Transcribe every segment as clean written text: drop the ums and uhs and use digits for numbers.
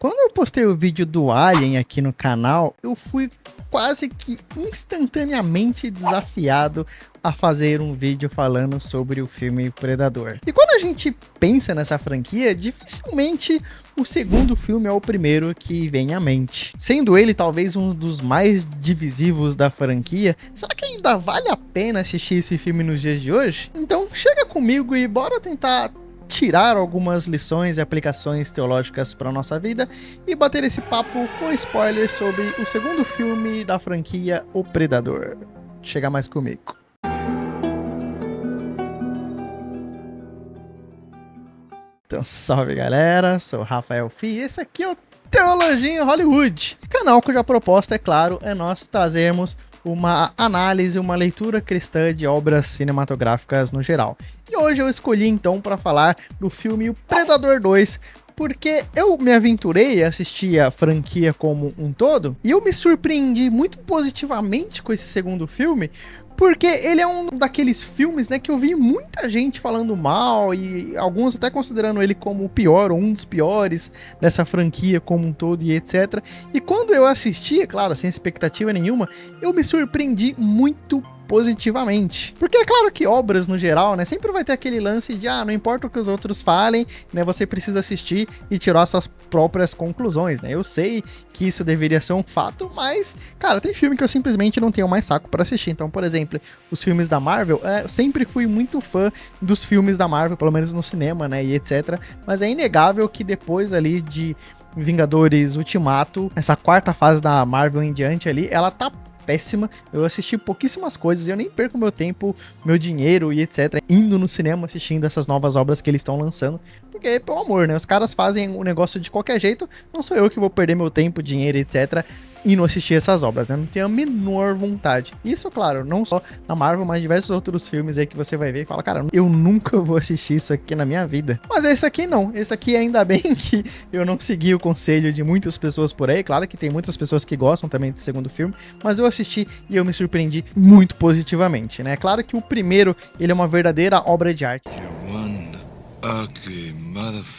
Quando eu postei o vídeo do Alien aqui no canal, eu fui quase que instantaneamente desafiado a fazer um vídeo falando sobre o filme Predador. E quando a gente pensa nessa franquia, dificilmente o segundo filme é o primeiro que vem à mente. Sendo ele talvez um dos mais divisivos da franquia, será que ainda vale a pena assistir esse filme nos dias de hoje? Então chega comigo e bora tentar tirar algumas lições e aplicações teológicas para nossa vida e bater esse papo com spoilers sobre o segundo filme da franquia O Predador. Chega mais comigo. Então, salve galera, sou o Rafael Fi e esse aqui é o Teologia em Hollywood, canal cuja proposta, é claro, é nós trazermos uma análise, uma leitura cristã de obras cinematográficas no geral. E hoje eu escolhi então para falar do filme O Predador 2, porque eu me aventurei a assistir a franquia como um todo, e eu me surpreendi muito positivamente com esse segundo filme, porque ele é um daqueles filmes, né, que eu vi muita gente falando mal, e alguns até considerando ele como o pior, ou um dos piores dessa franquia como um todo, e etc. E quando eu assisti, é claro, sem expectativa nenhuma, eu me surpreendi muito positivamente. Porque é claro que obras no geral, né, sempre vai ter aquele lance de, não importa o que os outros falem, né, você precisa assistir e tirar suas próprias conclusões, né. Eu sei que isso deveria ser um fato, mas, cara, tem filme que eu simplesmente não tenho mais saco para assistir. Então, por exemplo, os filmes da Marvel, eu sempre fui muito fã dos filmes da Marvel, pelo menos no cinema, né, e etc. Mas é inegável que depois ali de Vingadores Ultimato, essa quarta fase da Marvel em diante ali, ela tá péssima. Eu assisti pouquíssimas coisas e eu nem perco meu tempo, meu dinheiro e etc. indo no cinema assistindo essas novas obras que eles estão lançando. Porque, pelo amor, né? Os caras fazem o negócio de qualquer jeito. Não sou eu que vou perder meu tempo, dinheiro, etc. e não assistir essas obras, né? Não tenho a menor vontade. Isso, claro, não só na Marvel, mas diversos outros filmes aí que você vai ver e fala, cara, eu nunca vou assistir isso aqui na minha vida. Mas esse aqui não. Esse aqui ainda bem que eu não segui o conselho de muitas pessoas por aí. Claro que tem muitas pessoas que gostam também desse segundo filme, mas eu assisti e eu me surpreendi muito positivamente, né? Claro que o primeiro, ele é uma verdadeira obra de arte.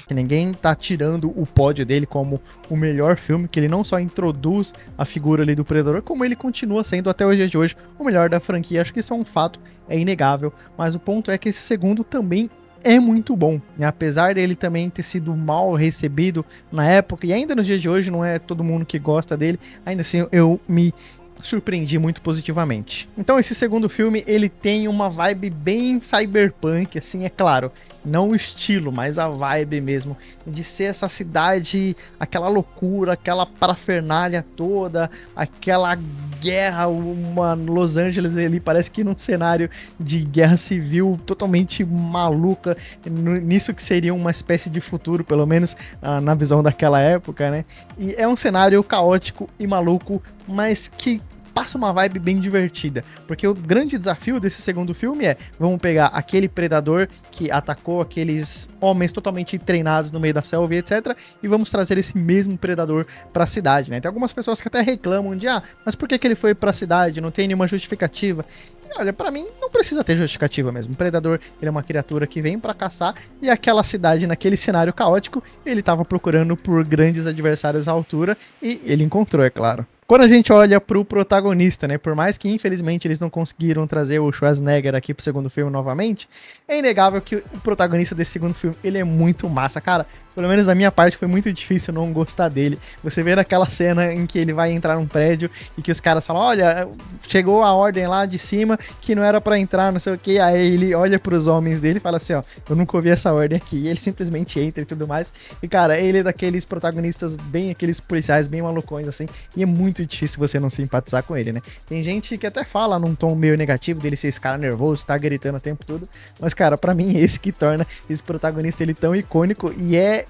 Que ninguém tá tirando o pódio dele como o melhor filme, que ele não só introduz a figura ali do Predador, como ele continua sendo até o dia de hoje o melhor da franquia. Acho que isso é um fato, é inegável, mas o ponto é que esse segundo também é muito bom, né? Apesar dele também ter sido mal recebido na época, e ainda nos dias de hoje não é todo mundo que gosta dele, ainda assim eu me surpreendi muito positivamente. Então esse segundo filme, ele tem uma vibe bem cyberpunk, assim, é claro, não o estilo, mas a vibe mesmo, de ser essa cidade, aquela loucura, aquela parafernália toda, aquela guerra, uma Los Angeles ali, parece que num cenário de guerra civil totalmente maluca, nisso que seria uma espécie de futuro, pelo menos na visão daquela época, né? E é um cenário caótico e maluco, mas que passa uma vibe bem divertida, porque o grande desafio desse segundo filme é, vamos pegar aquele predador que atacou aqueles homens totalmente treinados no meio da selva e etc, e vamos trazer esse mesmo predador pra cidade, né? Tem algumas pessoas que até reclamam de, mas por que ele foi pra cidade? Não tem nenhuma justificativa. E olha, pra mim não precisa ter justificativa mesmo. O predador, ele é uma criatura que vem pra caçar, e aquela cidade, naquele cenário caótico, ele tava procurando por grandes adversários à altura, e ele encontrou, é claro. Quando a gente olha pro protagonista, né, por mais que infelizmente eles não conseguiram trazer o Schwarzenegger aqui pro segundo filme novamente, é inegável que o protagonista desse segundo filme, ele é muito massa, cara. Pelo menos da minha parte foi muito difícil não gostar dele. Você vê naquela cena em que ele vai entrar num prédio e que os caras falam, olha, chegou a ordem lá de cima que não era pra entrar, não sei o que, aí ele olha pros homens dele e fala assim, eu nunca ouvi essa ordem aqui, e ele simplesmente entra e tudo mais. E cara, ele é daqueles protagonistas bem, aqueles policiais bem malucões assim, e é muito difícil você não simpatizar com ele, né? Tem gente que até fala num tom meio negativo dele ser esse cara nervoso, tá gritando o tempo todo, mas cara, pra mim esse que torna esse protagonista ele tão icônico e é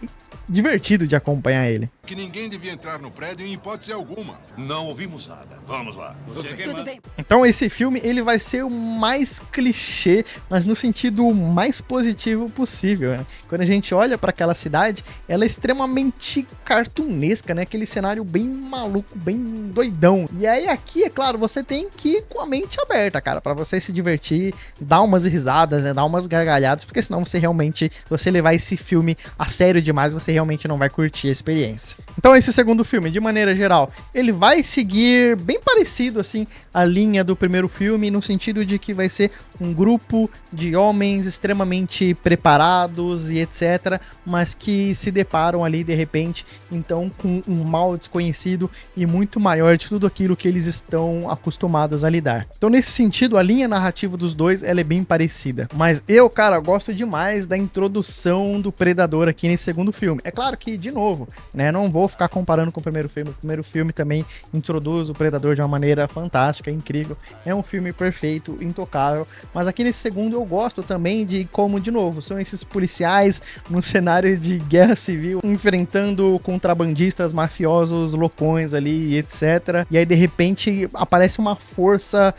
divertido de acompanhar ele. Que ninguém devia entrar no prédio em hipótese alguma. Não ouvimos nada. Vamos lá. Tudo bem. Então esse filme, ele vai ser o mais clichê, mas no sentido mais positivo possível, né? Quando a gente olha para aquela cidade, ela é extremamente cartunesca, né? Aquele cenário bem maluco, bem doidão. E aí aqui, é claro, você tem que ir com a mente aberta, cara, pra você se divertir, dar umas risadas, né, dar umas gargalhadas, porque senão você realmente, se você levar esse filme a sério demais, você realmente não vai curtir a experiência. Então esse segundo filme, de maneira geral, ele vai seguir bem parecido, assim, a linha do primeiro filme, no sentido de que vai ser um grupo de homens extremamente preparados e etc, mas que se deparam ali, de repente, então, com um mal desconhecido e muito maior de tudo aquilo que eles estão acostumados a lidar. Então, nesse sentido, a linha narrativa dos dois, ela é bem parecida. Mas eu, cara, gosto demais da introdução do Predador aqui nesse segundo filme. É claro que, de novo, né, não vou ficar comparando com o primeiro filme. O primeiro filme também introduz o Predador de uma maneira fantástica, incrível. É um filme perfeito, intocável. Mas aqui nesse segundo eu gosto também de como, de novo, são esses policiais num cenário de guerra civil, enfrentando contrabandistas, mafiosos, loucões ali, etc. E aí, de repente, aparece uma força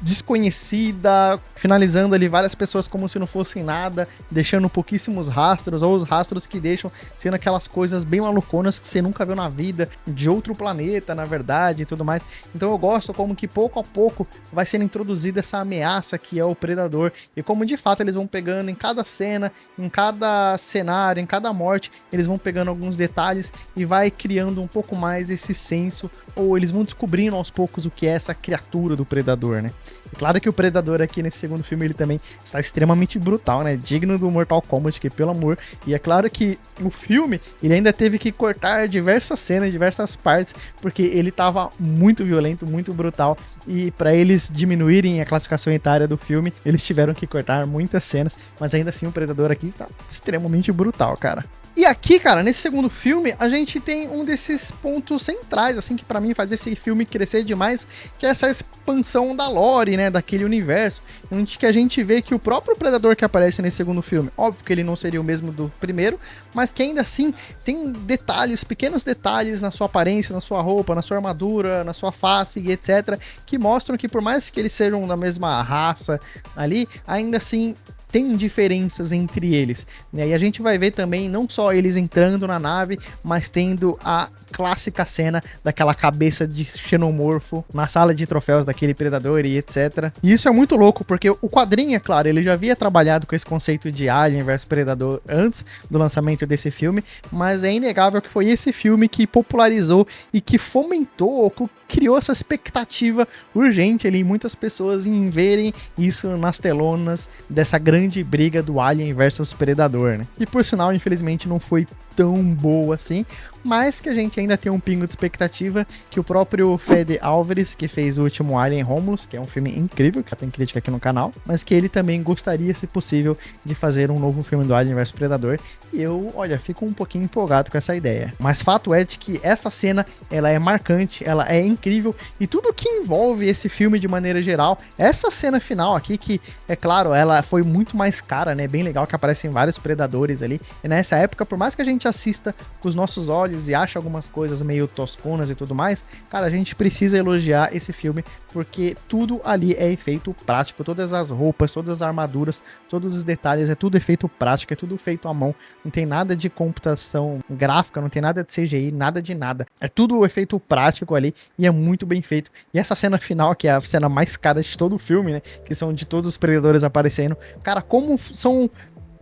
desconhecida, finalizando ali várias pessoas como se não fossem nada, deixando pouquíssimos rastros, ou os rastros que deixam sendo aquelas coisas bem maluconas que você nunca viu na vida, de outro planeta, na verdade, e tudo mais. Então eu gosto como que pouco a pouco vai sendo introduzida essa ameaça que é o Predador, e como de fato eles vão pegando em cada cena, em cada cenário, em cada morte, eles vão pegando alguns detalhes e vai criando um pouco mais esse senso, ou eles vão descobrindo aos poucos o que é essa criatura do Predador, né? É claro que o Predador aqui nesse segundo filme, ele também está extremamente brutal, né? Digno do Mortal Kombat, que pelo amor. E é claro que o filme, ele ainda teve que cortar diversas cenas, diversas partes, porque ele tava muito violento, muito brutal. E para eles diminuírem a classificação etária do filme, eles tiveram que cortar muitas cenas. Mas ainda assim, o Predador aqui está extremamente brutal, cara. E aqui, cara, nesse segundo filme, a gente tem um desses pontos centrais, assim, que pra mim faz esse filme crescer demais, que é essa expansão da lore, né, daquele universo, onde que a gente vê que o próprio Predador que aparece nesse segundo filme, óbvio que ele não seria o mesmo do primeiro, mas que ainda assim tem detalhes, pequenos detalhes na sua aparência, na sua roupa, na sua armadura, na sua face e etc, que mostram que por mais que eles sejam da mesma raça ali, ainda assim tem diferenças entre eles, né? E a gente vai ver também não só eles entrando na nave, mas tendo a clássica cena daquela cabeça de xenomorfo na sala de troféus daquele Predador e etc. E isso é muito louco, porque o quadrinho, é claro, ele já havia trabalhado com esse conceito de Alien vs Predador antes do lançamento desse filme, mas é inegável que foi esse filme que popularizou e que fomentou, ou que criou essa expectativa urgente ali em muitas pessoas em verem isso nas telonas dessa grande briga do Alien versus Predador, né? E por sinal, infelizmente, não foi tão boa assim, mas que a gente ainda tem um pingo de expectativa que o próprio Fede Álvares, que fez o último Alien Romulus, que é um filme incrível, que já tem crítica aqui no canal, mas que ele também gostaria, se possível, de fazer um novo filme do Alien vs Predador, e eu, olha, fico um pouquinho empolgado com essa ideia. Mas fato é de que essa cena, ela é marcante, ela é incrível, e tudo que envolve esse filme de maneira geral, essa cena final aqui, que, é claro, ela foi muito mais cara, né, bem legal, que aparecem vários predadores ali, e nessa época, por mais que a gente assista com os nossos olhos e ache algumas coisas meio tosconas e tudo mais, cara, a gente precisa elogiar esse filme, porque tudo ali é efeito prático, todas as roupas, todas as armaduras, todos os detalhes, é tudo efeito prático, é tudo feito à mão, não tem nada de computação gráfica, não tem nada de CGI, nada de nada, é tudo efeito prático ali, e é muito bem feito. E essa cena final, que é a cena mais cara de todo o filme, né, que são de todos os predadores aparecendo, cara, como são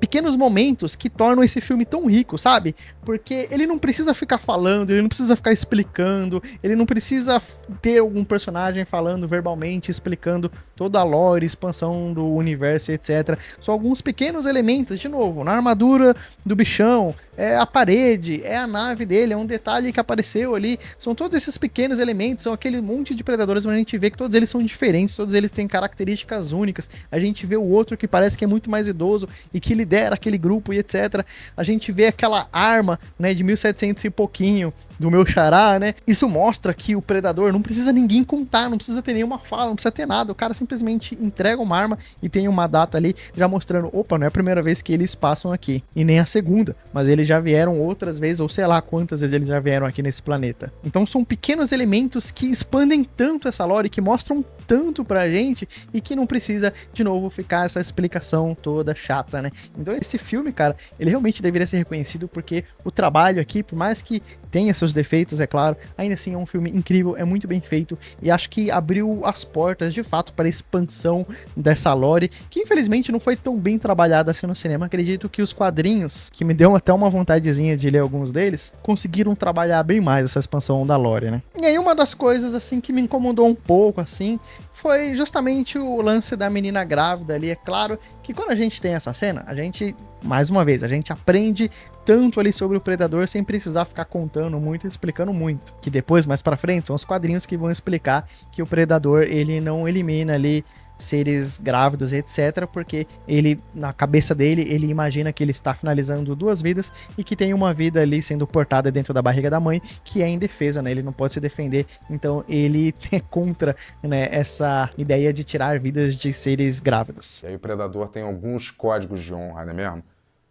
pequenos momentos que tornam esse filme tão rico, sabe? Porque ele não precisa ficar falando, ele não precisa ficar explicando, ele não precisa ter algum personagem falando verbalmente, explicando toda a lore, expansão do universo, etc. São alguns pequenos elementos, de novo, na armadura do bichão, é a parede, é a nave dele, é um detalhe que apareceu ali, são todos esses pequenos elementos, são aquele monte de predadores onde a gente vê que todos eles são diferentes, todos eles têm características únicas, a gente vê o outro que parece que é muito mais idoso e que lidera aquele grupo e etc. A gente vê aquela arma, né, de 1700 e pouquinho, do meu xará, né? Isso mostra que o predador não precisa ninguém contar, não precisa ter nenhuma fala, não precisa ter nada. O cara simplesmente entrega uma arma e tem uma data ali já mostrando, opa, não é a primeira vez que eles passam aqui, e nem a segunda, mas eles já vieram outras vezes, ou sei lá quantas vezes eles já vieram aqui nesse planeta. Então são pequenos elementos que expandem tanto essa lore, que mostram tanto pra gente, e que não precisa, de novo, ficar essa explicação toda chata, né? Então esse filme, cara, ele realmente deveria ser reconhecido, porque o trabalho aqui, por mais que tenha seus seus defeitos, é claro, ainda assim é um filme incrível, é muito bem feito, e acho que abriu as portas, de fato, para a expansão dessa lore, que infelizmente não foi tão bem trabalhada assim no cinema. Acredito que os quadrinhos, que me deu até uma vontadezinha de ler alguns deles, conseguiram trabalhar bem mais essa expansão da lore, né? E aí uma das coisas, assim, que me incomodou um pouco, assim, foi justamente o lance da menina grávida ali. É claro que quando a gente tem essa cena, a gente, mais uma vez, a gente aprende tanto ali sobre o Predador sem precisar ficar contando muito e explicando muito. Que depois, mais pra frente, são os quadrinhos que vão explicar que o Predador, ele não elimina ali seres grávidos, etc, porque ele, na cabeça dele, ele imagina que ele está finalizando 2 vidas e que tem uma vida ali sendo portada dentro da barriga da mãe, que é indefesa, né? Ele não pode se defender, então ele é contra, né, essa ideia de tirar vidas de seres grávidos. E aí o Predador tem alguns códigos de honra, não é mesmo?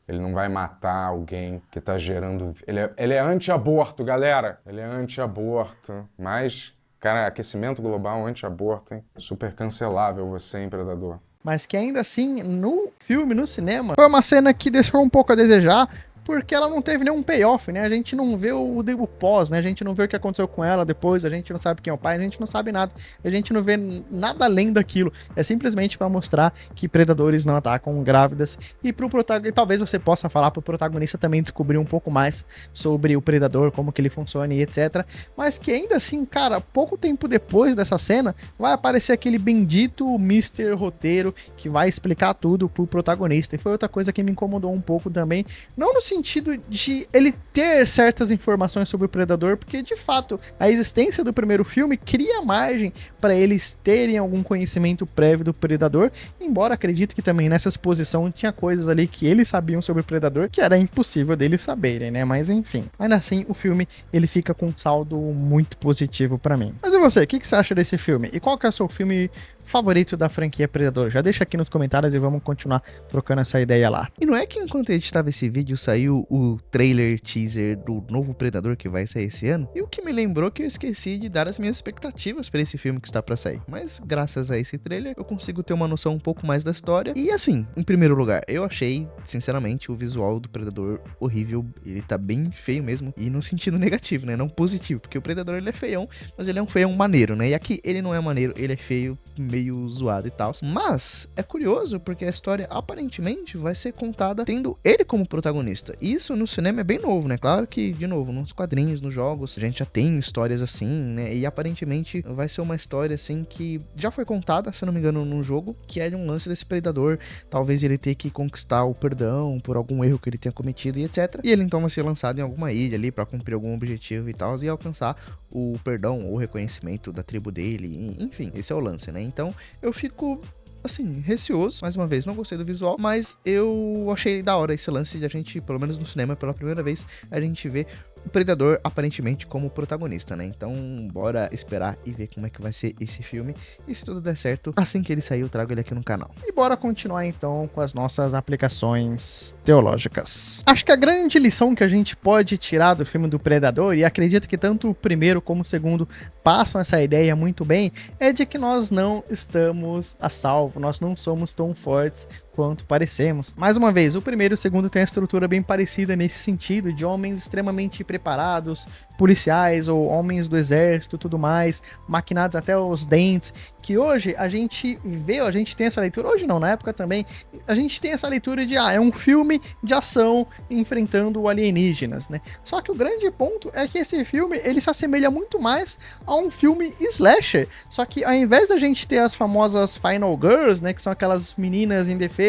Ele não vai matar alguém que tá gerando... Ele é anti-aborto, galera! Ele é anti-aborto, mas... Cara, aquecimento global, anti-aborto, hein? Super cancelável você, hein, Predador? Mas que ainda assim, no filme, no cinema, foi uma cena que deixou um pouco a desejar, porque ela não teve nenhum payoff, né? A gente não vê o pós, né? A gente não vê o que aconteceu com ela depois, a gente não sabe quem é o pai, a gente não sabe nada. A gente não vê nada além daquilo. É simplesmente pra mostrar que predadores não atacam grávidas. E pro protagonista, talvez você possa falar pro protagonista também descobrir um pouco mais sobre o predador, como que ele funciona e etc. Mas que ainda assim, cara, pouco tempo depois dessa cena, vai aparecer aquele bendito Mr. Roteiro que vai explicar tudo pro protagonista. E foi outra coisa que me incomodou um pouco também. Não no sentido de ele ter certas informações sobre o Predador, porque de fato a existência do primeiro filme cria margem para eles terem algum conhecimento prévio do Predador, embora acredito que também nessa exposição tinha coisas ali que eles sabiam sobre o Predador que era impossível deles saberem, né? Mas enfim, ainda assim o filme ele fica com um saldo muito positivo para mim. Mas e você, o que você acha desse filme? E qual que é o seu filme favorito da franquia Predador? Já deixa aqui nos comentários e vamos continuar trocando essa ideia lá. E não é que enquanto eu editava esse vídeo saiu o trailer teaser do novo Predador que vai sair esse ano? E o que me lembrou que eu esqueci de dar as minhas expectativas para esse filme que está para sair. Mas graças a esse trailer eu consigo ter uma noção um pouco mais da história. E assim, em primeiro lugar, eu achei, sinceramente, o visual do Predador horrível. Ele tá bem feio mesmo. E no sentido negativo, né? Não positivo. Porque o Predador ele é feião, mas ele é um feião maneiro, né? E aqui ele não é maneiro, ele é feio, meio zoado e tal. Mas é curioso porque a história aparentemente vai ser contada tendo ele como protagonista. Isso no cinema é bem novo, né? Claro que, de novo, nos quadrinhos, nos jogos, a gente já tem histórias assim, né? E aparentemente vai ser uma história assim que já foi contada, se não me engano, num jogo, que é de um lance desse predador. Talvez ele ter que conquistar o perdão por algum erro que ele tenha cometido e etc. E ele então vai ser lançado em alguma ilha ali pra cumprir algum objetivo e tal, e alcançar o perdão ou o reconhecimento da tribo dele. Enfim, esse é o lance, né? Então eu fico assim, receoso, mais uma vez, não gostei do visual, mas eu achei da hora esse lance de a gente, pelo menos no cinema, pela primeira vez, a gente vê o Predador aparentemente como protagonista, né? Então, bora esperar e ver como é que vai ser esse filme. E se tudo der certo, assim que ele sair, eu trago ele aqui no canal. E bora continuar então com as nossas aplicações teológicas. Acho que a grande lição que a gente pode tirar do filme do Predador, e acredito que tanto o primeiro como o segundo passam essa ideia muito bem, é de que nós não estamos a salvo, nós não somos tão fortes quanto parecemos. Mais uma vez, o primeiro e o segundo tem a estrutura bem parecida nesse sentido, de homens extremamente preparados, policiais ou homens do exército, tudo mais, maquinados até os dentes, que hoje a gente vê, a gente tem essa leitura, hoje não, na época também, a gente tem essa leitura de, é um filme de ação enfrentando alienígenas, né? Só que o grande ponto é que esse filme, ele se assemelha muito mais a um filme slasher, só que ao invés da gente ter as famosas Final Girls, né, que são aquelas meninas indefesas,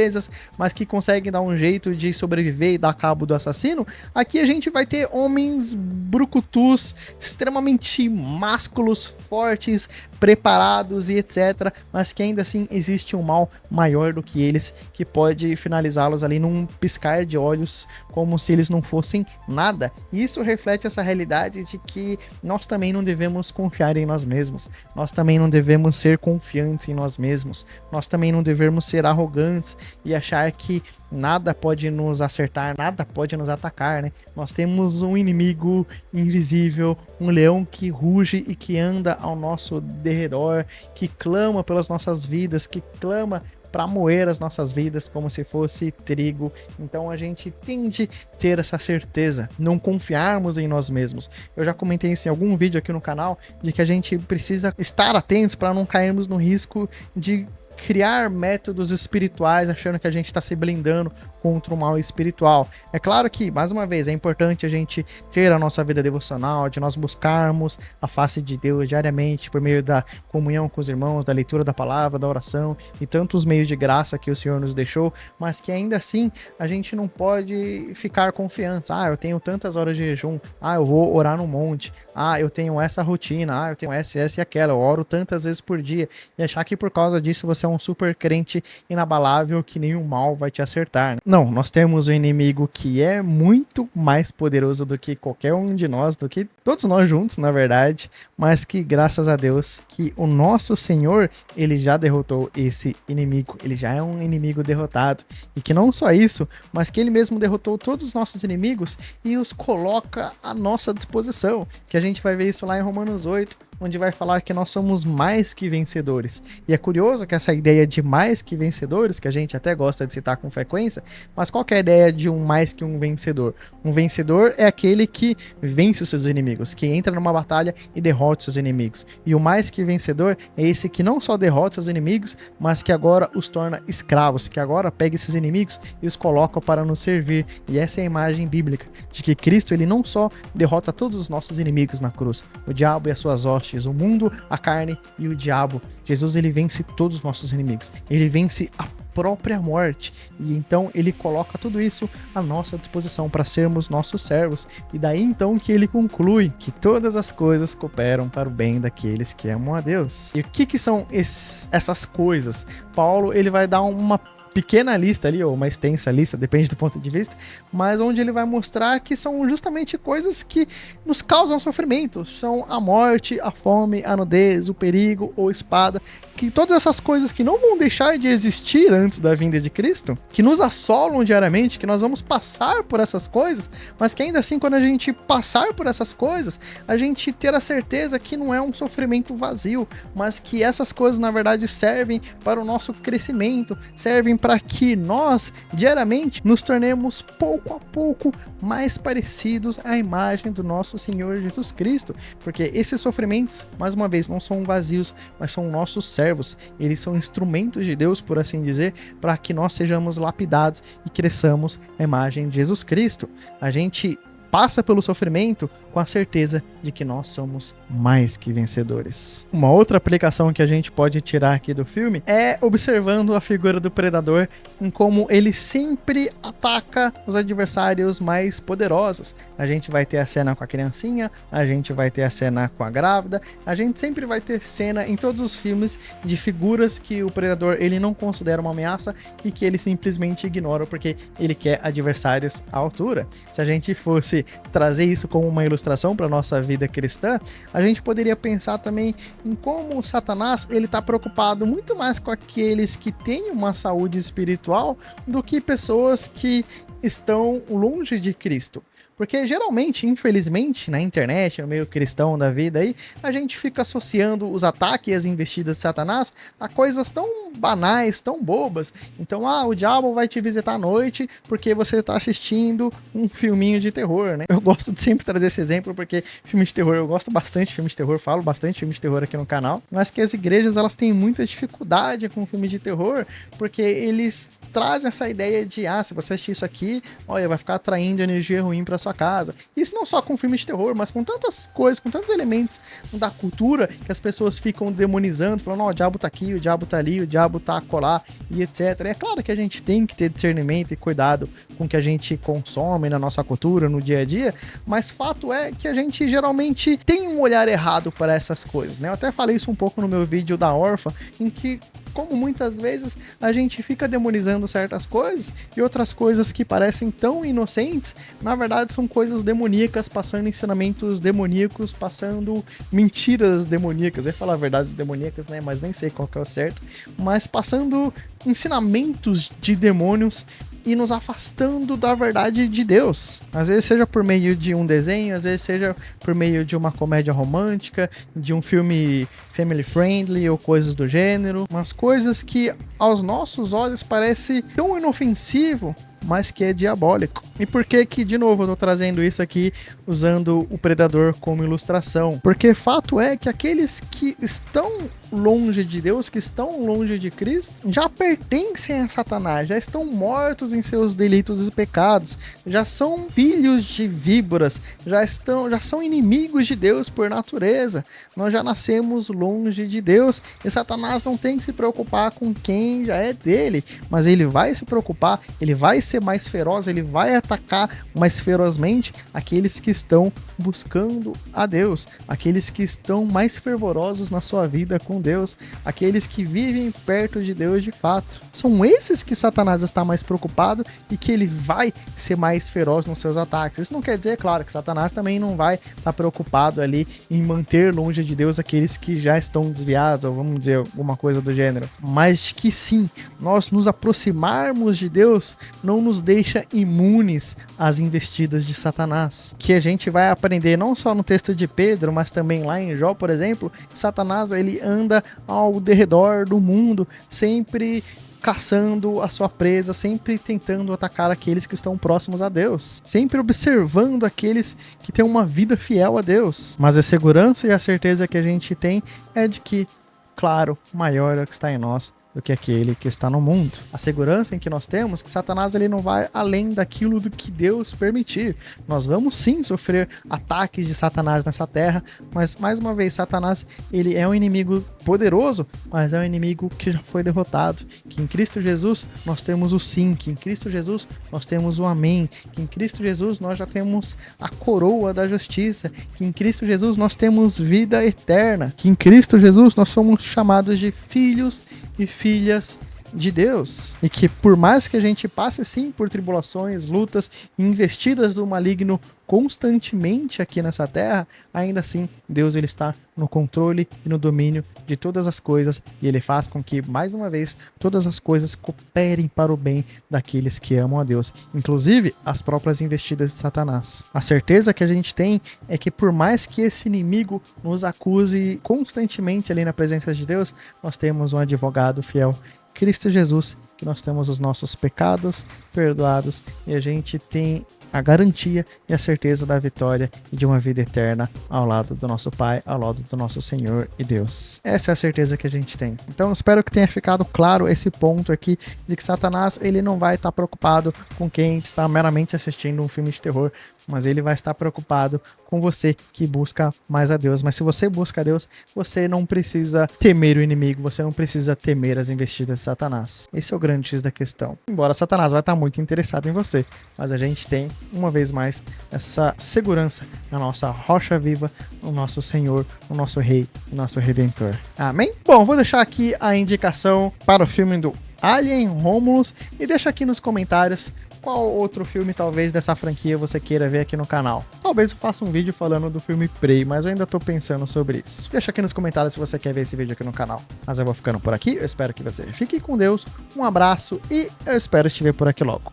mas que conseguem dar um jeito de sobreviver e dar cabo do assassino, aqui a gente vai ter homens brucutus, extremamente másculos, fortes, preparados e etc, mas que ainda assim existe um mal maior do que eles, que pode finalizá-los ali num piscar de olhos, como se eles não fossem nada. E isso reflete essa realidade de que nós também não devemos confiar em nós mesmos, nós também não devemos ser confiantes em nós mesmos, nós também não devemos ser arrogantes e achar que nada pode nos acertar, nada pode nos atacar, né? Nós temos um inimigo invisível, um leão que ruge e que anda ao nosso derredor, que clama pelas nossas vidas, que clama para moer as nossas vidas como se fosse trigo. Então a gente tende a ter essa certeza, não confiarmos em nós mesmos. Eu já comentei isso em algum vídeo aqui no canal, de que a gente precisa estar atentos para não cairmos no risco de criar métodos espirituais achando que a gente está se blindando contra o mal espiritual. É claro que, mais uma vez, é importante a gente ter a nossa vida devocional, de nós buscarmos a face de Deus diariamente por meio da comunhão com os irmãos, da leitura da palavra, da oração e tantos meios de graça que o Senhor nos deixou, mas que ainda assim a gente não pode ficar confiante. Eu tenho tantas horas de jejum, eu vou orar no monte, eu tenho essa rotina, eu tenho essa e aquela, eu oro tantas vezes por dia, e achar que por causa disso você é um super crente inabalável que nenhum mal vai te acertar, né? Não, nós temos um inimigo que é muito mais poderoso do que qualquer um de nós, do que todos nós juntos, na verdade, mas que graças a Deus que o nosso Senhor, ele já derrotou esse inimigo, ele já é um inimigo derrotado, e que não só isso, mas que ele mesmo derrotou todos os nossos inimigos e os coloca à nossa disposição, que a gente vai ver isso lá em Romanos 8, onde vai falar que nós somos mais que vencedores. E é curioso que essa ideia de mais que vencedores, que a gente até gosta de citar com frequência, mas qual que é a ideia de um mais que um vencedor? Um vencedor é aquele que vence os seus inimigos, que entra numa batalha e derrota os seus inimigos. E o mais que vencedor é esse que não só derrota seus inimigos, mas que agora os torna escravos, que agora pega esses inimigos e os coloca para nos servir. E essa é a imagem bíblica, de que Cristo, ele não só derrota todos os nossos inimigos na cruz, o diabo e as suas hostes, o mundo, a carne e o diabo. Jesus, ele vence todos os nossos inimigos. Ele vence a própria morte. E então ele coloca tudo isso à nossa disposição para sermos nossos servos. E daí então que ele conclui que todas as coisas cooperam para o bem daqueles que amam a Deus. E o que são essas coisas? Paulo, ele vai dar uma pequena lista ali, ou uma extensa lista, depende do ponto de vista, mas onde ele vai mostrar que são justamente coisas que nos causam sofrimento, são a morte, a fome, a nudez, o perigo ou espada, que todas essas coisas que não vão deixar de existir antes da vinda de Cristo, que nos assolam diariamente, que nós vamos passar por essas coisas, mas que ainda assim, quando a gente passar por essas coisas, a gente ter a certeza que não é um sofrimento vazio, mas que essas coisas na verdade servem para o nosso crescimento, servem para que nós diariamente nos tornemos pouco a pouco mais parecidos à imagem do nosso Senhor Jesus Cristo, porque esses sofrimentos, mais uma vez, não são vazios, mas são nossos servos, eles são instrumentos de Deus, por assim dizer, para que nós sejamos lapidados e cresçamos à imagem de Jesus Cristo. A gente passa pelo sofrimento com a certeza de que nós somos mais que vencedores. Uma outra aplicação que a gente pode tirar aqui do filme é observando a figura do predador em como ele sempre ataca os adversários mais poderosos. A gente vai ter a cena com a criancinha, a gente vai ter a cena com a grávida, a gente sempre vai ter cena em todos os filmes de figuras que o predador ele não considera uma ameaça e que ele simplesmente ignora porque ele quer adversários à altura. Se a gente fosse trazer isso como uma ilustração para nossa vida cristã, a gente poderia pensar também em como o Satanás ele está preocupado muito mais com aqueles que têm uma saúde espiritual do que pessoas que estão longe de Cristo. Porque geralmente, infelizmente, na internet, no meio cristão da vida aí, a gente fica associando os ataques e as investidas de Satanás a coisas tão banais, tão bobas. Então, o diabo vai te visitar à noite porque você tá assistindo um filminho de terror, né? Eu gosto de sempre trazer esse exemplo porque filme de terror, eu gosto bastante de filme de terror, falo bastante de filme de terror aqui no canal, mas que as igrejas, elas têm muita dificuldade com filme de terror, porque eles trazem essa ideia de, se você assistir isso aqui, olha, vai ficar atraindo energia ruim pra sua casa. Isso não só com filmes de terror, mas com tantas coisas, com tantos elementos da cultura que as pessoas ficam demonizando, falando, o diabo tá aqui, o diabo tá ali, o diabo tá acolá e etc. E é claro que a gente tem que ter discernimento e cuidado com o que a gente consome na nossa cultura, no dia a dia, mas fato é que a gente geralmente tem um olhar errado para essas coisas, né? Eu até falei isso um pouco no meu vídeo da órfã, em que, como muitas vezes a gente fica demonizando certas coisas e outras coisas que parecem tão inocentes, na verdade são coisas demoníacas, passando ensinamentos demoníacos, passando mentiras demoníacas. Eu ia falar verdades demoníacas, né? Mas nem sei qual que é o certo. Mas passando ensinamentos de demônios e nos afastando da verdade de Deus. Às vezes seja por meio de um desenho, às vezes seja por meio de uma comédia romântica, de um filme family friendly ou coisas do gênero, umas coisas que aos nossos olhos parece tão inofensivo, mas que é diabólico. E por que que, de novo, eu tô trazendo isso aqui usando o Predador como ilustração? Porque fato é que aqueles que estão longe de Deus, que estão longe de Cristo, já pertencem a Satanás, já estão mortos em seus delitos e pecados, já são filhos de víboras, já são inimigos de Deus por natureza. Nós já nascemos longe de Deus e Satanás não tem que se preocupar com quem já é dele, mas ele vai se preocupar, ele vai ser mais feroz, ele vai atacar mais ferozmente aqueles que estão buscando a Deus, aqueles que estão mais fervorosos na sua vida com Deus, aqueles que vivem perto de Deus de fato. São esses que Satanás está mais preocupado e que ele vai ser mais feroz nos seus ataques. Isso não quer dizer, claro, que Satanás também não vai estar preocupado ali em manter longe de Deus aqueles que já estão desviados, ou vamos dizer alguma coisa do gênero, mas que sim, nós nos aproximarmos de Deus não nos deixa imunes às investidas de Satanás, que a gente vai aprender não só no texto de Pedro, mas também lá em Jó, por exemplo, que Satanás ele anda ao derredor do mundo, sempre caçando a sua presa, sempre tentando atacar aqueles que estão próximos a Deus, sempre observando aqueles que têm uma vida fiel a Deus. Mas a segurança e a certeza que a gente tem é de que, claro, maior é o que está em nós do que aquele que está no mundo. A segurança em que nós temos é que Satanás ele não vai além daquilo do que Deus permitir. Nós vamos sim sofrer ataques de Satanás nessa terra, mas mais uma vez, Satanás ele é um inimigo poderoso, mas é um inimigo que já foi derrotado, que em Cristo Jesus nós temos o sim, que em Cristo Jesus nós temos o amém, que em Cristo Jesus nós já temos a coroa da justiça, que em Cristo Jesus nós temos vida eterna, que em Cristo Jesus nós somos chamados de filhos e filhas de Deus, e que por mais que a gente passe sim por tribulações, lutas, investidas do maligno constantemente aqui nessa terra, ainda assim Deus ele está no controle e no domínio de todas as coisas, e ele faz com que, mais uma vez, todas as coisas cooperem para o bem daqueles que amam a Deus, inclusive as próprias investidas de Satanás. A certeza que a gente tem é que por mais que esse inimigo nos acuse constantemente ali na presença de Deus, nós temos um advogado fiel, Cristo Jesus, que nós temos os nossos pecados perdoados e a gente tem a garantia e a certeza da vitória e de uma vida eterna ao lado do nosso Pai, ao lado do nosso Senhor e Deus. Essa é a certeza que a gente tem. Então espero que tenha ficado claro esse ponto aqui de que Satanás ele não vai estar preocupado com quem está meramente assistindo um filme de terror, mas ele vai estar preocupado com você que busca mais a Deus. Mas se você busca a Deus, você não precisa temer o inimigo, você não precisa temer as investidas de Satanás. Esse é o grande X da questão. Embora Satanás vai estar muito interessado em você, mas a gente tem, uma vez mais, essa segurança na nossa rocha viva, no nosso Senhor, no nosso Rei, no nosso Redentor. Amém? Bom, vou deixar aqui a indicação para o filme do Alien Romulus e deixa aqui nos comentários qual outro filme talvez dessa franquia você queira ver aqui no canal. Talvez eu faça um vídeo falando do filme Prey, mas eu ainda tô pensando sobre isso. Deixa aqui nos comentários se você quer ver esse vídeo aqui no canal. Mas eu vou ficando por aqui, eu espero que você fique com Deus, um abraço e eu espero te ver por aqui logo.